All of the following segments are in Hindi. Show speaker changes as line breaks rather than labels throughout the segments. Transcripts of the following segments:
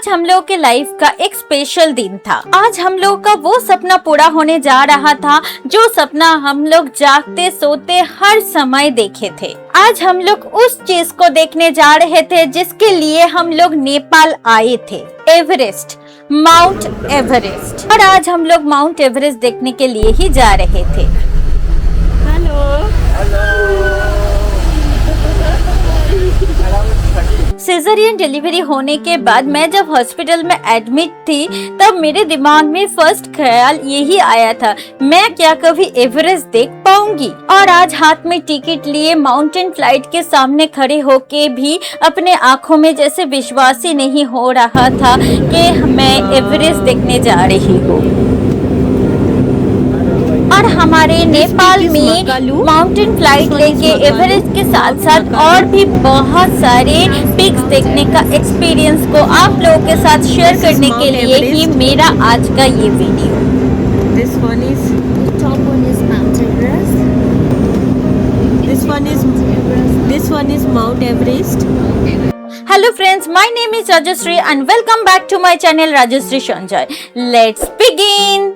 आज हम लोग के लाइफ का एक स्पेशल दिन था। आज हम लोग का वो सपना पूरा होने जा रहा था जो सपना हम लोग जागते सोते हर समय देखे थे। आज हम लोग उस चीज को देखने जा रहे थे जिसके लिए हम लोग नेपाल आए थे, एवरेस्ट, माउंट एवरेस्ट। और आज हम लोग माउंट एवरेस्ट देखने के लिए ही जा रहे थे। सिजेरियन डिलीवरी होने के बाद मैं जब हॉस्पिटल में एडमिट थी तब मेरे दिमाग में फर्स्ट ख्याल यही आया था, मैं क्या कभी एवरेस्ट देख पाऊंगी। और आज हाथ में टिकट लिए माउंटेन फ्लाइट के सामने खड़े होके भी अपने आंखों में जैसे विश्वास ही नहीं हो रहा था कि मैं एवरेस्ट देखने जा रही हूँ। और हमारे नेपाल में माउंटेन फ्लाइट लेके एवरेस्ट के साथ साथ और भी बहुत सारे पिक्स देखने का एक्सपीरियंस को आप लोगों के साथ शेयर करने के लिए ही मेरा आज का ये video.
This one is
top one is Mount Everest.
this one is Mount Everest.
Hello friends, my name is Rajashree and welcome back to my channel Rajashree Sanjay. Let's begin.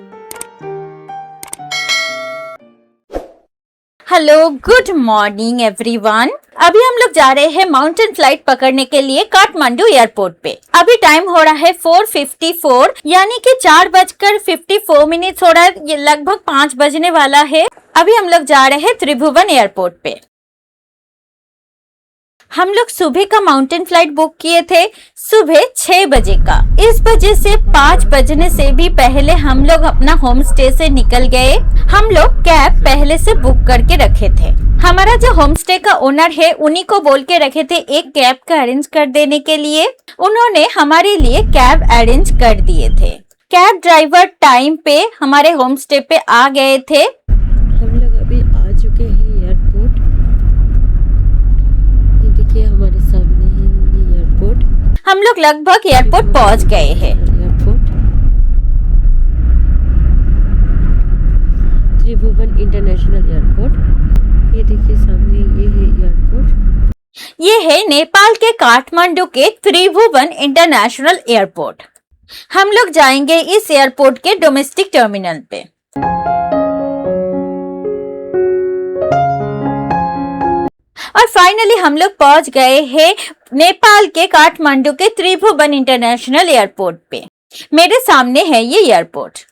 Hello, good morning everyone. अभी हम लोग जा रहे हैं माउंटेन फ्लाइट पकड़ने के लिए काठमांडू एयरपोर्ट पे। अभी टाइम हो रहा है 4:54 यानी कि 4:54 हो रहा है। ये लगभग 5 बजने वाला है। अभी हम लोग जा रहे हैं त्रिभुवन एयरपोर्ट पे। हम लोग सुबह का माउंटेन फ्लाइट बुक किए थे, सुबह 6 बजे का। इस वजह से 5 बजने से भी पहले हम लोग अपना होम स्टे से निकल गए। हम लोग कैब पहले से बुक करके रखे थे। हमारा जो होम स्टे का ओनर है उन्हीं को बोल के रखे थे एक कैब का अरेंज कर देने के लिए। उन्होंने हमारे लिए कैब अरेंज कर दिए थे। कैब ड्राइवर टाइम पे हमारे होम स्टे पे आ गए थे।
हम लोग अभी आ चुके हैं एयरपोर्ट। ये देखिए हमारे सामने है ये एयरपोर्ट।
हम लोग लगभग एयरपोर्ट पहुंच गए हैं।
त्रिभुवन इंटरनेशनल एयरपोर्ट। ये देखिए सामने ये है एयरपोर्ट।
ये है नेपाल के काठमांडू के त्रिभुवन इंटरनेशनल एयरपोर्ट। हम लोग जाएंगे इस एयरपोर्ट के डोमेस्टिक टर्मिनल पे। और फाइनली हम लोग पहुंच गए हैं नेपाल के काठमांडू के त्रिभुवन इंटरनेशनल एयरपोर्ट पे। मेरे सामने है ये एयरपोर्ट।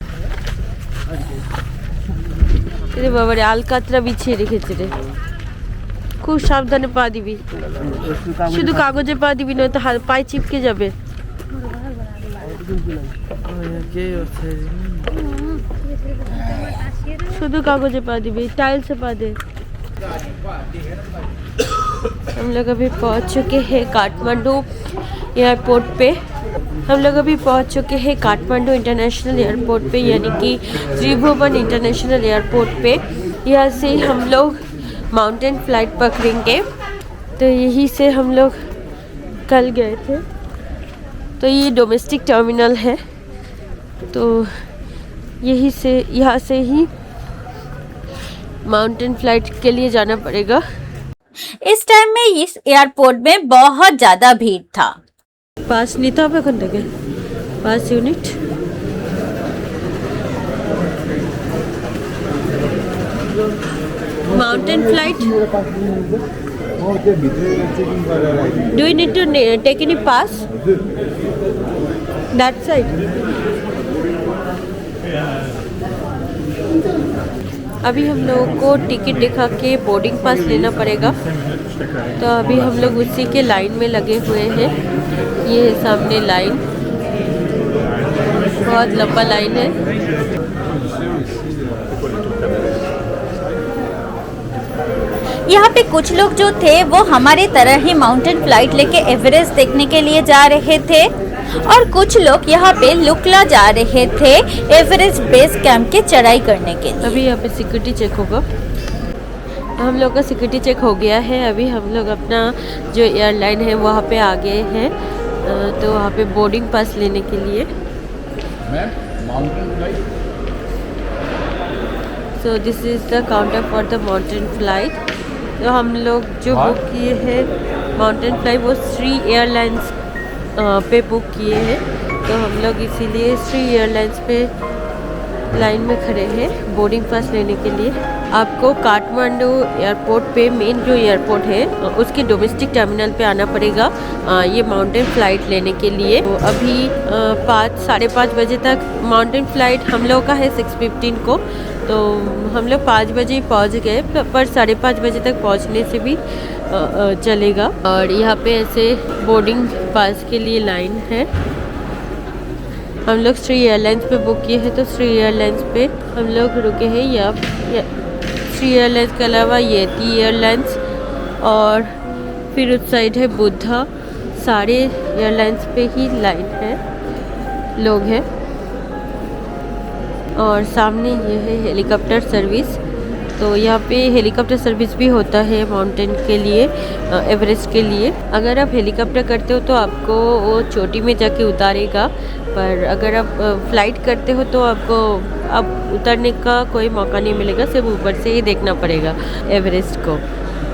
রে বাবা রে, আলকাতরা বিছিয়ে রেখেছে রে। খুব সাবধানে পা দিবি, শুধু কাগজে পা দিবি, নয়তো পায়ে চিপকে যাবে। শুধু কাগজে পা दिबी, टाइल से पा दे। हम लोग अभी पहुंच चुके हैं काठमांडू एयरपोर्ट पे। हम लोग अभी पहुंच चुके हैं काठमांडू इंटरनेशनल एयरपोर्ट पे, यानी कि त्रिभुवन इंटरनेशनल एयरपोर्ट पे। यहाँ से हम लोग माउंटेन फ्लाइट पकड़ेंगे। तो यहीं से हम लोग कल गए थे। तो ये डोमेस्टिक टर्मिनल है, तो यहीं से यहाँ से ही माउंटेन फ्लाइट के लिए जाना पड़ेगा।
इस टाइम में इस एयरपोर्ट में बहुत ज्यादा भीड़ था।
पास নিতে হবে ওখান থেকে, pass unit. Mountain flight. Do you need to take any pass? That side. अभी हम लोगों को टिकट दिखा के बोर्डिंग पास लेना पड़ेगा। तो अभी हम लोग उसी के लाइन में लगे हुए हैं। ये है सामने लाइन, बहुत लंबा लाइन है।
यहाँ पे कुछ लोग जो थे वो हमारे तरह ही माउंटेन फ्लाइट लेके एवरेस्ट देखने के लिए जा रहे थे, और कुछ लोग यहाँ पे लुकला जा रहे थे एवरेस्ट बेस कैंप के चढ़ाई करने के लिए।
अभी यहाँ पे सिक्योरिटी चेक होगा। हम लोग का सिक्योरिटी चेक हो गया है। अभी हम लोग अपना जो एयरलाइन है वहाँ पे आ गए हैं, तो वहाँ पे बोर्डिंग पास लेने के लिए। So this is the counter for the mountain flight. तो हम लोग जो बुक किए हैं माउंटेन फ्लाइट वो श्री एयरलाइंस पे बुक किए हैं, तो हम लोग इसीलिए श्री एयरलाइंस पे लाइन में खड़े हैं बोर्डिंग पास लेने के लिए। आपको काठमांडू एयरपोर्ट पे, मेन जो एयरपोर्ट है उसके डोमेस्टिक टर्मिनल पे आना पड़ेगा ये माउंटेन फ़्लाइट लेने के लिए। तो अभी 5-5:30 बजे तक माउंटेन फ़्लाइट हम लोग का है 6:15 को, तो हम लोग 5 बजे ही पहुँच गए, पर 5:30 बजे तक पहुँचने से भी चलेगा। और यहाँ पे ऐसे बोर्डिंग पास के लिए लाइन है। हम लोग श्री एयरलाइंस पे बुक किए हैं, तो श्री एयरलाइंस पे हम लोग रुके हैं। या श्री एयरलाइंस के अलावा येती एयरलाइंस और फिर उस साइड है बुद्धा। सारे एयरलाइंस पे ही लाइन है, लोग हैं। और सामने ये है हेलीकॉप्टर सर्विस, तो यहाँ पे हेलीकॉप्टर सर्विस भी होता है माउंटेन के लिए, एवरेस्ट के लिए। अगर आप हेलीकॉप्टर करते हो तो आपको वो चोटी में जाके उतारेगा, पर अगर आप फ़्लाइट करते हो तो आपको अब उतरने का कोई मौका नहीं मिलेगा, सिर्फ ऊपर से ही देखना पड़ेगा एवरेस्ट को।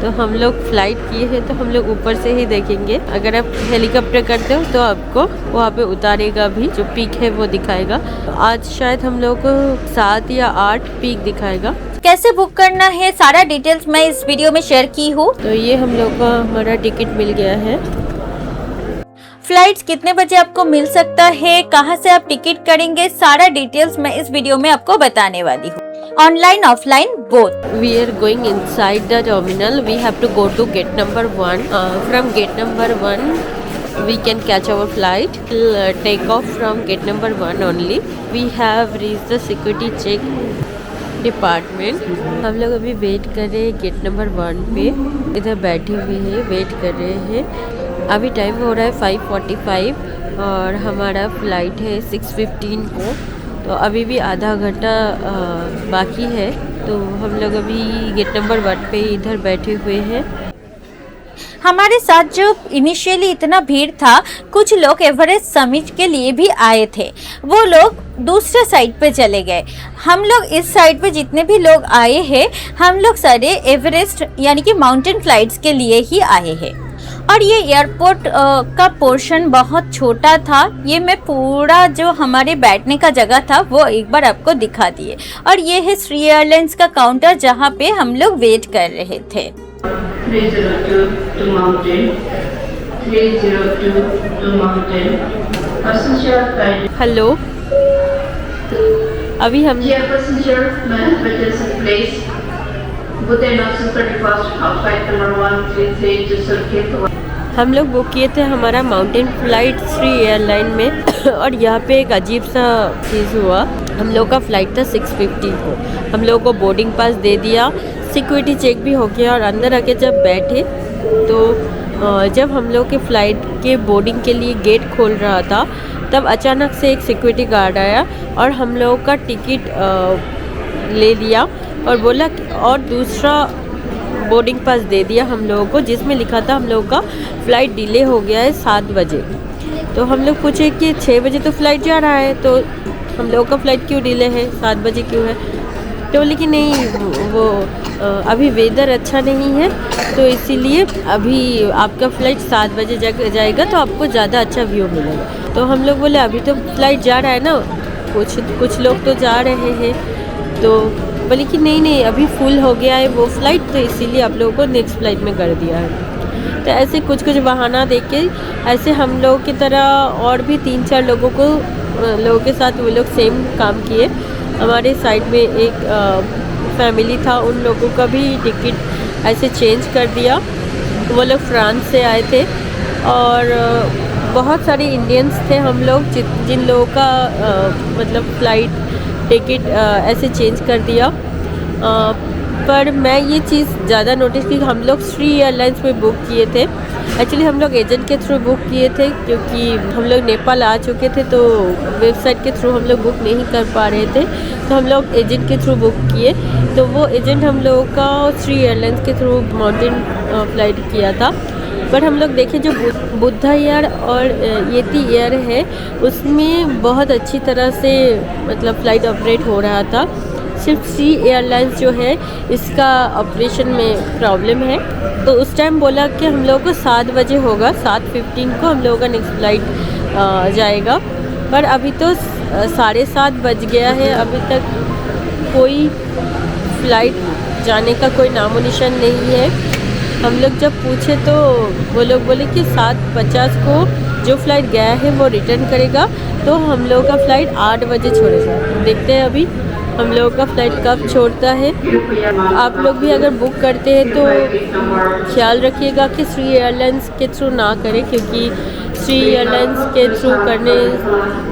तो हम लोग फ़्लाइट किए हैं तो हम लोग ऊपर से ही देखेंगे। अगर आप हेलीकॉप्टर करते हो तो आपको वहाँ पे उतारेगा भी, जो पीक है वो दिखाएगा। आज शायद हम लोग को 7 या 8 पीक दिखाएगा।
कैसे बुक करना है सारा डिटेल्स मैं इस वीडियो में शेयर की हूँ।
तो ये हम लोग का हमारा टिकट मिल गया है।
फ्लाइट्स कितने बजे आपको मिल सकता है, कहाँ से आप टिकट करेंगे, सारा डिटेल्स मैं इस वीडियो में आपको बताने वाली हूँ। Online offline both.
We are going inside the terminal. We have to go to gate number 1. From gate number 1, we can catch our flight. We'll take off from gate number 1 only. We have reached the security check department. हम लोग अभी वेट कर रहे हैं गेट नंबर 1 पे, इधर बैठे हुए हैं, वेट कर रहे हैं। अभी टाइम हो रहा है 5:45 और हमारा फ़्लाइट है 6:15 को, तो अभी भी आधा घंटा बाकी है। तो हम लोग अभी गेट नंबर 1 पे इधर बैठे हुए हैं।
हमारे साथ जो इनिशियली इतना भीड़ था, कुछ लोग एवरेस्ट समिट के लिए भी आए थे, वो लोग दूसरे साइड पे चले गए। हम लोग इस साइड पे जितने भी लोग आए हैं, हम लोग सारे एवरेस्ट यानी कि माउंटेन फ्लाइट्स के लिए ही आए हैं। और ये एयरपोर्ट का पोर्शन बहुत छोटा था। ये मैं पूरा जो हमारे बैठने का जगह था वो एक बार आपको दिखा दिए। और ये है श्री एयरलाइंस का काउंटर, जहाँ पे हम लोग वेट कर रहे थे।
302 to mountain, 302 to mountain. Passenger flight.
Hello, अभी हम
Dear passenger, may I address the place? Bhutan Option 31st, flight number 133 to Surkhet.
हम लोग बुक किए थे हमारा माउंटेन फ़्लाइट श्री एयरलाइन में और यहाँ पे एक अजीब सा चीज़ हुआ। हम लोग का फ़्लाइट था 6:50 को, हम लोग को बोर्डिंग पास दे दिया, सिक्योरिटी चेक भी हो गया और अंदर आके जब बैठे तो जब हम लोग के फ़्लाइट के बोर्डिंग के लिए गेट खोल रहा था, तब अचानक से एक सिक्योरिटी गार्ड आया और हम लोग का टिकट ले लिया और बोला और दूसरा बोर्डिंग पास दे दिया हम लोगों को, जिसमें लिखा था हम लोगों का फ़्लाइट डिले हो गया है 7 बजे। तो हम लोग पूछे कि 6 बजे तो फ़्लाइट जा रहा है, तो हम लोगों का फ़्लाइट क्यों डिले है, 7 बजे क्यों है? तो बोले कि नहीं, वो अभी वेदर अच्छा नहीं है, तो इसीलिए अभी आपका फ़्लाइट 7 बजे जाएगा तो आपको ज़्यादा अच्छा व्यू मिलेगा। तो हम लोग बोले अभी तो फ़्लाइट जा रहा है ना, कुछ लोग तो जा रहे हैं। तो बोले कि नहीं अभी फुल हो गया है वो फ़्लाइट, तो इसीलिए आप लोगों को नेक्स्ट फ़्लाइट में कर दिया है। तो ऐसे कुछ बहाना देके ऐसे हम लोगों की तरह और भी 3-4 लोगों के साथ वो लोग सेम काम किए। हमारे साइड में एक फैमिली था, उन लोगों का भी टिकट ऐसे चेंज कर दिया। वो लोग फ्रांस से आए थे और बहुत सारे इंडियंस थे हम लोग, जिन लोगों का मतलब फ़्लाइट टिकट ऐसे चेंज कर दिया। पर मैं ये चीज़ ज़्यादा नोटिस की, हम लोग श्री एयरलाइंस में बुक किए थे। एक्चुअली हम लोग एजेंट के थ्रू बुक किए थे, क्योंकि हम लोग नेपाल आ चुके थे, तो वेबसाइट के थ्रू हम लोग बुक नहीं कर पा रहे थे, तो हम लोग एजेंट के थ्रू बुक किए। तो वो एजेंट हम लोगों का श्री एयरलाइंस के थ्रू माउंटेन फ़्लाइट किया था। पर हम लोग देखें जो बुद्धा एयर और येती एयर है, उसमें बहुत अच्छी तरह से मतलब फ़्लाइट ऑपरेट हो रहा था। सिर्फ सी एयरलाइंस जो है इसका ऑपरेशन में प्रॉब्लम है। तो उस टाइम बोला कि हम लोगों को 7 बजे होगा, 7:15 को हम लोगों का नेक्स्ट फ्लाइट जाएगा, पर अभी तो 7:30 बज गया है, अभी तक कोई फ़्लाइट जाने का कोई नामो निशान नहीं है। हम लोग जब पूछे तो वो लोग बोले कि 7:50 को जो फ़्लाइट गया है वो रिटर्न करेगा, तो हम लोग का फ़्लाइट 8 बजे छोड़ेगा। देखते हैं अभी हम लोग का फ़्लाइट कब छोड़ता है। आप लोग भी अगर बुक करते हैं तो ख्याल रखिएगा कि श्री एयरलाइंस के थ्रू ना करें, क्योंकि श्री एयरलाइंस के थ्रू करने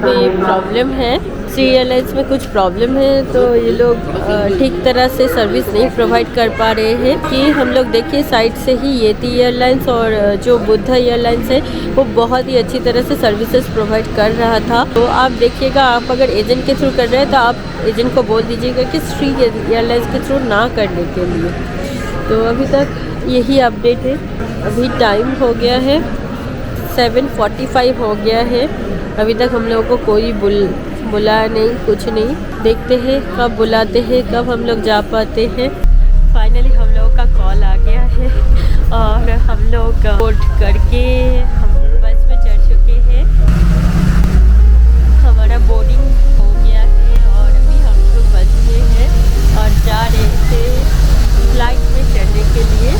में प्रॉब्लम है। श्री एयरलाइंस में कुछ प्रॉब्लम है, तो ये लोग ठीक तरह से सर्विस नहीं प्रोवाइड कर पा रहे हैं। कि हम लोग देखिए साइड से ही येती एयरलाइंस और जो बुद्धा एयरलाइंस है वो बहुत ही अच्छी तरह से सर्विसेज प्रोवाइड कर रहा था। तो आप देखिएगा, आप अगर एजेंट के थ्रू कर रहे हैं तो आप एजेंट को बोल दीजिएगा कि श्री एयरलाइंस के थ्रू ना करने के लिए। तो अभी तक यही अपडेट है। अभी टाइम हो गया है 7:45 हो गया है, अभी तक हम लोगों को कोई बुलाया नहीं, कुछ नहीं। देखते हैं कब बुलाते हैं, कब हम लोग जा पाते हैं। फाइनली हम लोगों का कॉल आ गया है और हम लोग बोर्ड करके हम बस में चढ़ चुके हैं। हमारा बोर्डिंग हो गया है और अभी हम लोग बस में हैं और जा रहे थे फ्लाइट में चढ़ने के लिए।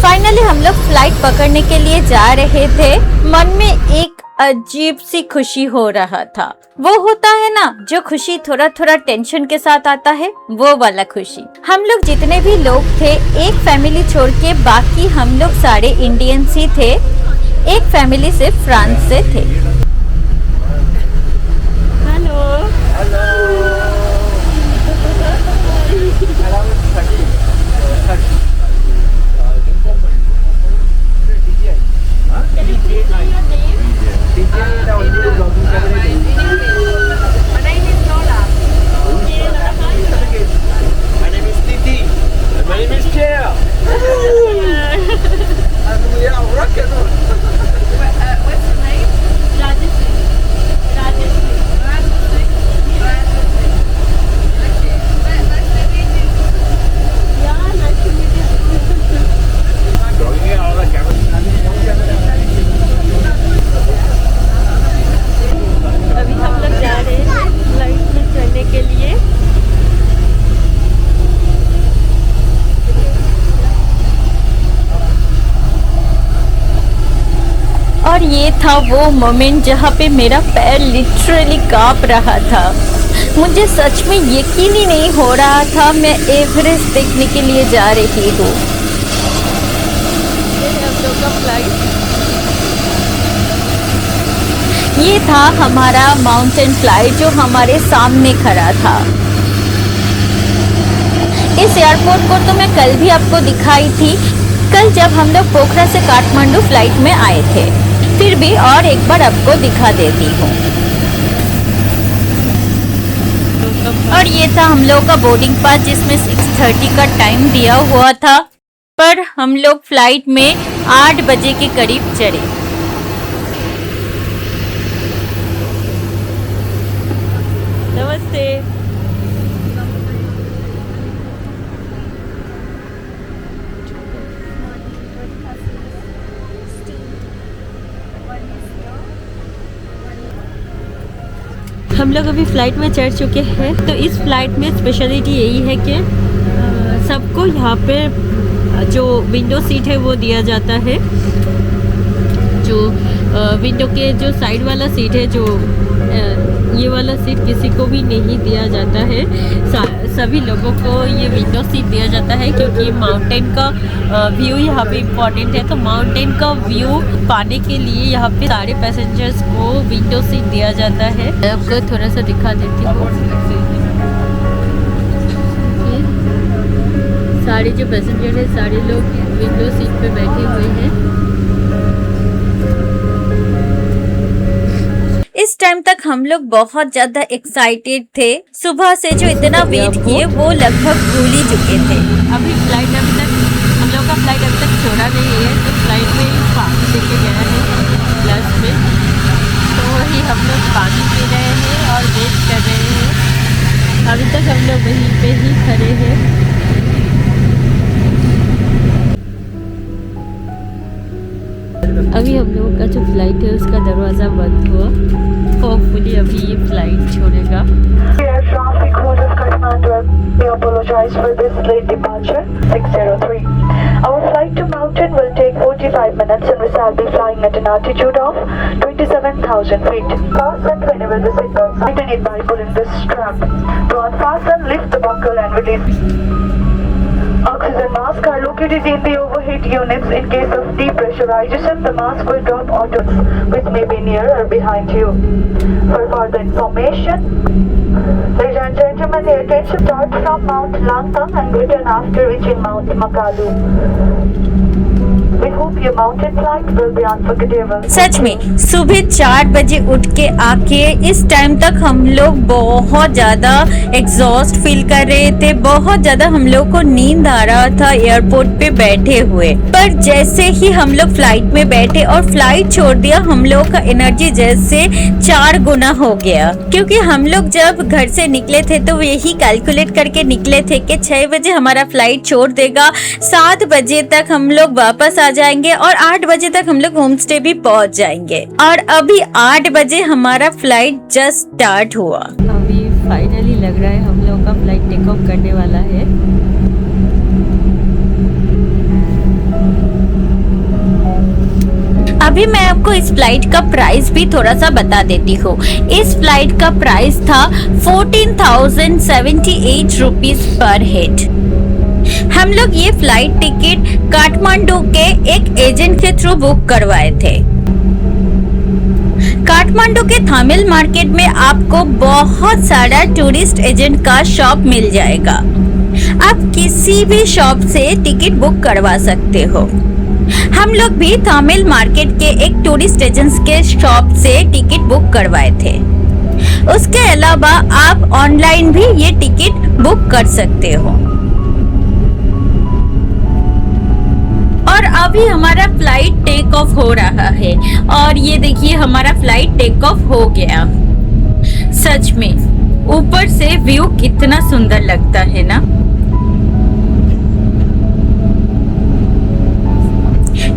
फाइनली हम लोग फ्लाइट पकड़ने के लिए जा रहे थे। मन में एक अजीब सी खुशी हो रहा था। वो होता है ना जो खुशी थोड़ा थोड़ा टेंशन के साथ आता है, वो वाला खुशी। हम लोग जितने भी लोग थे, एक फैमिली छोड़ के बाकी हम लोग सारे इंडियंस ही थे। एक फैमिली सिर्फ फ्रांस से थे। और ये था वो मोमेंट जहाँ पे मेरा पैर लिटरली कांप रहा था। मुझे सच में यकीन ही नहीं हो रहा था मैं एवरेस्ट देखने के लिए जा रही हूँ। ये था हमारा माउंटेन फ्लाइट जो हमारे सामने खड़ा था। इस एयरपोर्ट को तो मैं कल भी आपको दिखाई थी, कल जब हम लोग पोखरा से काठमांडू फ्लाइट में आए थे। फिर भी और एक बार आपको दिखा देती हूँ। और ये था हम लोग का बोर्डिंग पास जिसमें 6:30 का टाइम दिया हुआ था, पर हम लोग फ्लाइट में 8 बजे के करीब चढ़े।
नमस्ते। हम लोग अभी फ़्लाइट में चढ़ चुके हैं। तो इस फ़्लाइट में स्पेशलिटी यही है कि सबको यहाँ पे जो विंडो सीट है वो दिया जाता है। जो विंडो के जो साइड वाला सीट है, जो ये वाला सीट किसी को भी नहीं दिया जाता है। सभी लोगों को ये विंडो सीट दिया जाता है क्योंकि माउंटेन का व्यू यहाँ पे इम्पॉर्टेंट है। तो माउंटेन का व्यू पाने के लिए यहाँ पे सारे पैसेंजर्स को विंडो सीट दिया जाता है। मैं आपको थोड़ा सा दिखा देती हूँ। सारे जो पैसेंजर हैं सारे लोग विंडो सीट पे बैठे हुए हैं।
इस टाइम तक हम लोग बहुत ज्यादा एक्साइटेड थे। सुबह से जो इतना वेट किए वो लगभग भूल ही चुके थे।
अभी फ्लाइट अभी तक हम लोग का फ्लाइट अभी तक छोड़ा नहीं है। तो फ्लाइट में पानी लेके गया है ग्लास में, तो वही हम लोग पानी पी रहे हैं वहीं पे ही खड़े हैं। अभी हम लोगों का जो फ्लाइट है उसका दरवाज़ा बंद हुआ। होपफुली अभी ये फ्लाइट छोड़ेगा।
Air traffic holders Kathmandu, we apologize for this late departure 603. Our flight to Mountain will take 45 minutes and we shall be flying at an altitude of 27,000 feet. Fasten whenever the seatbelt sign. Tighten it by pulling this strap. To unfasten, lift the buckle and release. Oxygen masks are located in the overhead units. In case of depressurization, the mask will drop automatically, which may be near or behind you. For further information, ladies and gentlemen, the attention start from Mount Langtang and return after reaching Mount Makalu. We hope your mountain flight will be unforgettable.
सच में सुबह 4 बजे उठ के आके इस टाइम तक हम लोग बहुत ज़्यादा एग्जॉस्ट फील कर रहे थे। बहुत ज़्यादा हम लोग को नींद आ रहा था एयरपोर्ट पे बैठे हुए। पर जैसे ही हम लोग फ्लाइट में बैठे और फ्लाइट छोड़ दिया, हम लोग का एनर्जी जैसे 4 गुना हो गया। क्योंकि हम लोग जब घर से निकले थे तो यही कैलकुलेट करके निकले थे कि 6 बजे हमारा फ्लाइट छोड़ देगा, 7 बजे तक हम लोग वापस आ जाएंगे और 8 बजे तक हम लोग होम स्टे भी पहुंच जाएंगे। और अभी 8 बजे हमारा फ्लाइट जस्ट स्टार्ट हुआ।
अभी फाइनली लग रहा है हम लोग का फ्लाइट टेक ऑफ करने वाला है।
अभी मैं आपको इस फ्लाइट का प्राइस भी थोड़ा सा बता देती हूँ। इस फ्लाइट का प्राइस था 14,078 रुपीज पर हेड। हम लोग ये फ्लाइट टिकट काठमांडू के एक एजेंट के थ्रू बुक करवाए थे। काठमांडू के थामिल मार्केट में आपको बहुत सारा टूरिस्ट एजेंट का शॉप मिल जाएगा। आप किसी भी शॉप से टिकट बुक करवा सकते हो। हम लोग भी थामिल मार्केट के एक टूरिस्ट एजेंट्स के शॉप से टिकट बुक करवाए थे। उसके अलावा आप ऑनलाइन भी ये टिकट बुक कर सकते हो। और अभी हमारा फ्लाइट टेक ऑफ हो रहा है और ये देखिए हमारा फ्लाइट टेक ऑफ हो गया। सच में ऊपर से व्यू कितना सुंदर लगता है ना।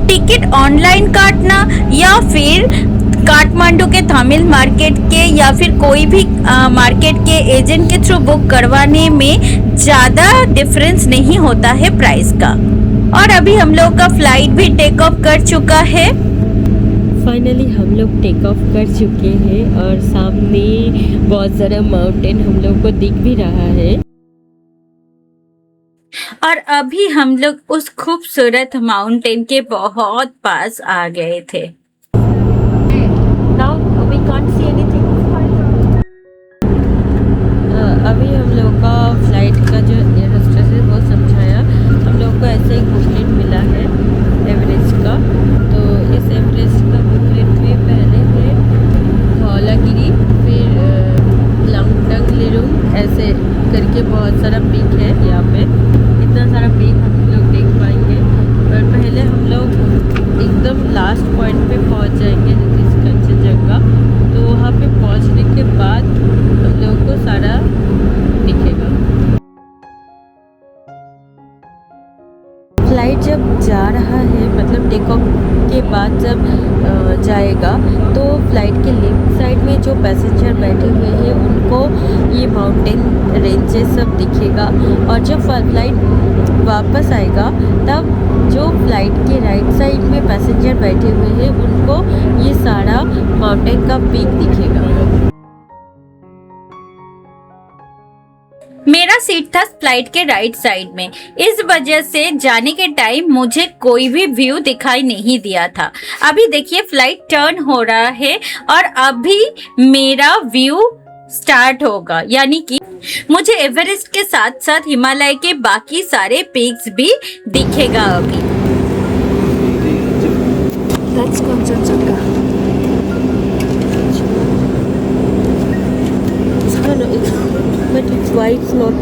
टिकट ऑनलाइन काटना या फिर काठमांडू के थामिल मार्केट के या फिर कोई भी मार्केट के एजेंट के थ्रू बुक करवाने में ज़्यादा डिफरेंस नहीं होता है प्राइस का। और अभी हम लोग का फ्लाइट भी टेक ऑफ कर चुका है।
फाइनली हम लोग टेक ऑफ कर चुके हैं और सामने बहुत सारा माउंटेन हम लोग को दिख भी रहा है।
और अभी हम लोग उस खूबसूरत माउंटेन के बहुत पास आ गए थे।
Now we can't see anything. अभी हम लोग का फ्लाइट का जो एयर होस्टेस है वो समझाया। हम लोग को ऐसे एक बुकलेट मिला है एवरेस्ट का। तो इस एवरेस्ट का बुकलेट में पहले है धौलागिरी, फिर लांगटंग लिरुंग, ऐसे करके बहुत सारा पीक है। यहाँ पे इतना सारा पीक हम लोग देख पाएंगे। पर पहले हम लोग एकदम लास्ट पॉइंट पे पहुँच जाएंगे कंचनजंगा। तो वहाँ पे पहुँचने के बाद हम लोग को सारा दिखेगा। फ्लाइट जब जा रहा है, मतलब टेक ऑफ के बाद जब जाएगा, तो फ्लाइट के लेफ्ट साइड में जो पैसेंजर बैठे हुए हैं उनको ये माउंटेन रेंजेस सब दिखेगा। और जब फ्लाइट वापस आएगा तब जो फ्लाइट के राइट साइड में पैसेंजर बैठे हुए हैं उनको ये सारा माउंटेन का पीक दिखेगा।
मेरा सीट था फ्लाइट के राइट साइड में। इस वजह से जाने के टाइम मुझे कोई भी व्यू दिखाई नहीं दिया था। अभी देखिए फ्लाइट टर्न हो रहा है और अभी मेरा व्यू स्टार्ट होगा, यानी कि मुझे एवरेस्ट के साथ साथ हिमालय के बाकी सारे पीक्स भी दिखेगा अभी।
That's Kanchenjunga.
But it's why it's not.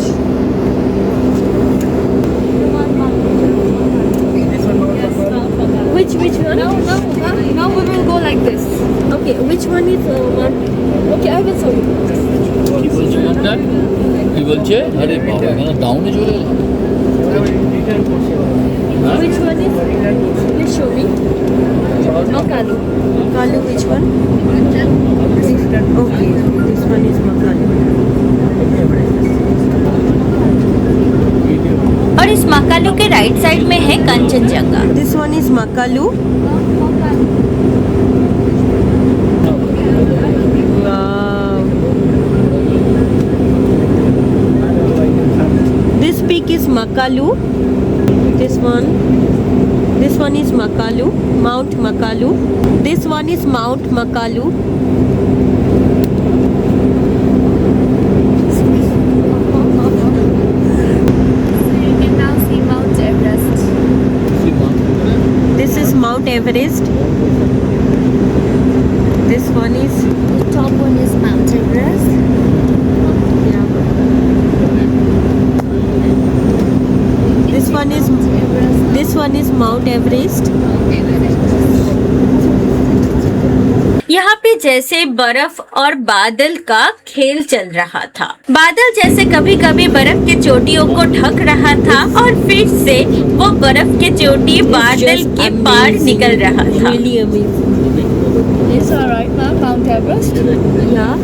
Which one?
No, we will go like this.
Okay. Okay, which one is one? Okay, I will show you.
কি বলছে আপনার কি বলছে আরে বাবা এখানে ডাউনে চলে গেল
Which one is? Please show me. Makalu. Makalu, which one? Okay, this one is Makalu.
और इस मकालू के राइट साइड में है Kanchenjunga.
This one is Makalu. Wow. This peak is Makalu. This one is Makalu, Mount Makalu. This one is Mount Makalu.
You can now see Mount Everest.
This is Mount Everest. This one is
The top one is Mount Everest.
this one is Mount Everest.
यहाँ पे जैसे बर्फ और बादल का खेल चल रहा था। बादल जैसे कभी कभी बर्फ के चोटियों को ढक रहा था और फिर से वो बर्फ के चोटी बादल के पार निकल रहा था।
Really amazing.
Yes, all right, ma'am. Mount Everest.
Yeah.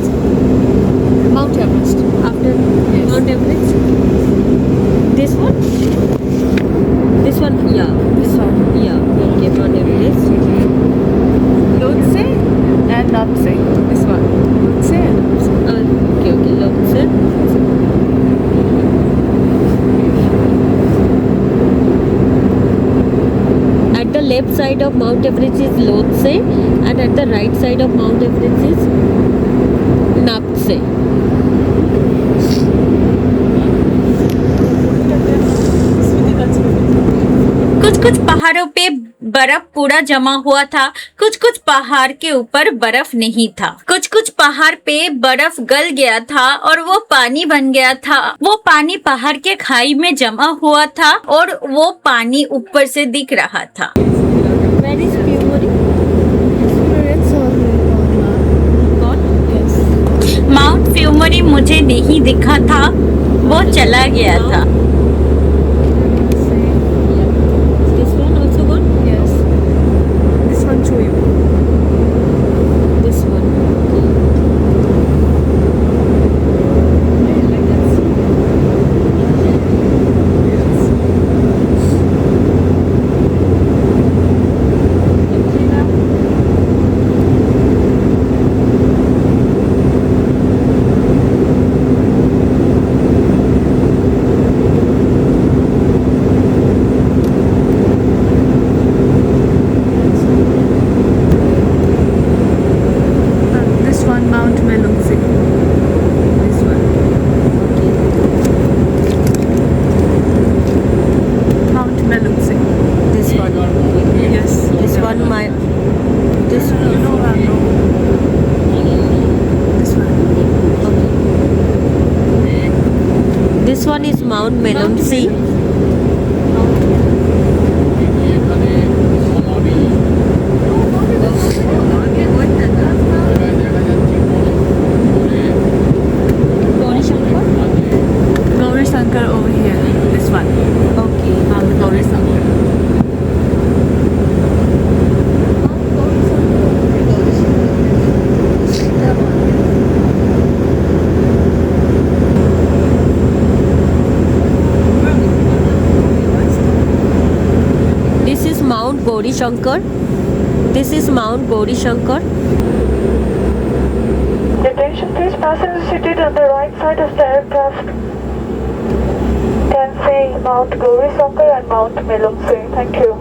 Mount Everest.
After Mount Everest. This one. This one. Yeah.
This one.
Yeah. Okay. Mount Everest.
Lhotse and Napse. This one. Lhotse and Napse.
Okay. Lhotse. At the left side of Mount Everest is Lhotse, and at the right side of Mount Everest is Napse.
कुछ कुछ पहाड़ों पे बर्फ पूरा जमा हुआ था, कुछ कुछ पहाड़ के ऊपर बर्फ नहीं था, कुछ कुछ पहाड़ पे बर्फ गल गया था और वो पानी बन गया था। वो पानी पहाड़ के खाई में जमा हुआ था और वो पानी ऊपर से दिख रहा था।
Where is Pumori?
It's all
Gone?
Yes.
Mount फ्यूमरी मुझे नहीं दिखा था, वो चला गया था।
This one also gone?
Yes. This one too.
This one.
This one, Mount Melungsi. This one. Mount Melungsi.
This one.
Yes.
This one my. This
No, no. This one.
This one is Mount Melumsi.
Gauri Shankar over here. This one.
Okay.
Mount Gauri Shankar.
This is Mount Gauri Shankar. This is Mount Gauri Shankar.
Attention please, passengers seated on the right side of the aircraft can see Mount Gauri Shankar and Mount Melungsi. Thank you.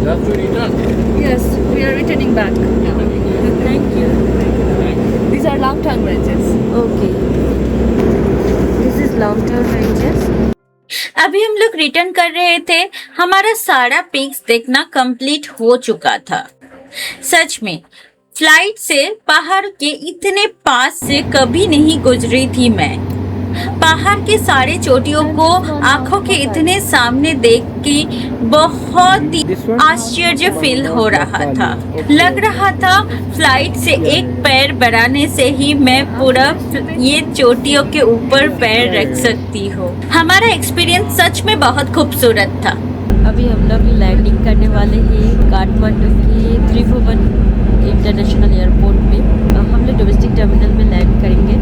Just to return.
Yes, we are returning back.
Thank you.
These are long-term ranges.
Okay. This is long-term ranges.
अभी हम लोग रिटर्न कर रहे थे, हमारा सारा पिक्स देखना कंप्लीट हो चुका था। सच में फ्लाइट से पहाड़ के इतने पास से कभी नहीं गुजरी थी मैं। पहाड़ की सारी चोटियों को आंखों के इतने सामने देख के बहुत ही आश्चर्य फील हो रहा था। लग रहा था फ्लाइट से एक पैर बढ़ाने से ही मैं पूरा ये चोटियों के ऊपर पैर रख सकती हूँ। हमारा एक्सपीरियंस सच में बहुत खूबसूरत था।
अभी हम लोग लैंडिंग करने वाले हैं काठमांडू के त्रिभुवन इंटरनेशनल एयरपोर्ट में। हम लोग डोमेस्टिक टर्मिनल में लैंड करेंगे।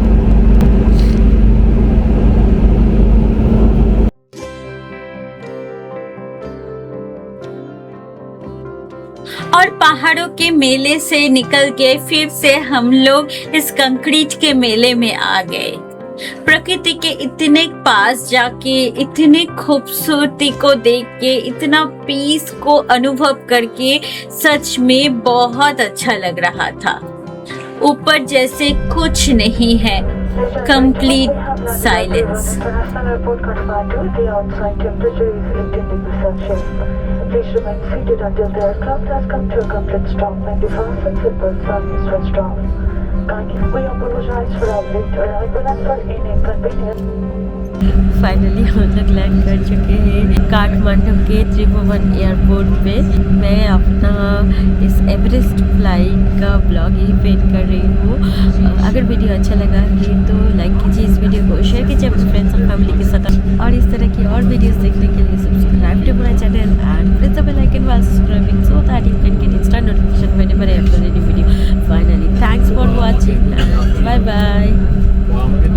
और पहाड़ों के मेले से निकल के फिर से हम लोग इस कंक्रीट के मेले में आ गए। प्रकृति के इतने पास जाके, इतने खूबसूरती को देख के, इतना पीस को अनुभव करके सच में बहुत अच्छा लग रहा था। ऊपर जैसे कुछ नहीं है, complete silence.
International Airport Kathmandu, the outside temperature is 18 degrees Celsius. Please remain seated until the aircraft has come to a complete stop and the fasten seatbelt sign is switched off. Kindly, we apologize for our late arrival and for any inconvenience.
Finally हम लोग लैंड कर चुके हैं काठमांडू के त्रिभुवन एयरपोर्ट पे। मैं अपना इस एवरेस्ट फ्लाइट का ब्लॉग यही पेंट कर रही हूँ। अगर वीडियो अच्छा लगा है तो लाइक कीजिए, इस वीडियो को शेयर कीजिए अपने फ्रेंड्स और फैमिली के साथ। और इस तरह की और वीडियोस देखने के लिए subscribe to my channel and press the bell icon while subscribing so that you can get instant notification whenever I upload a new video. Finally, thanks for watching and bye bye.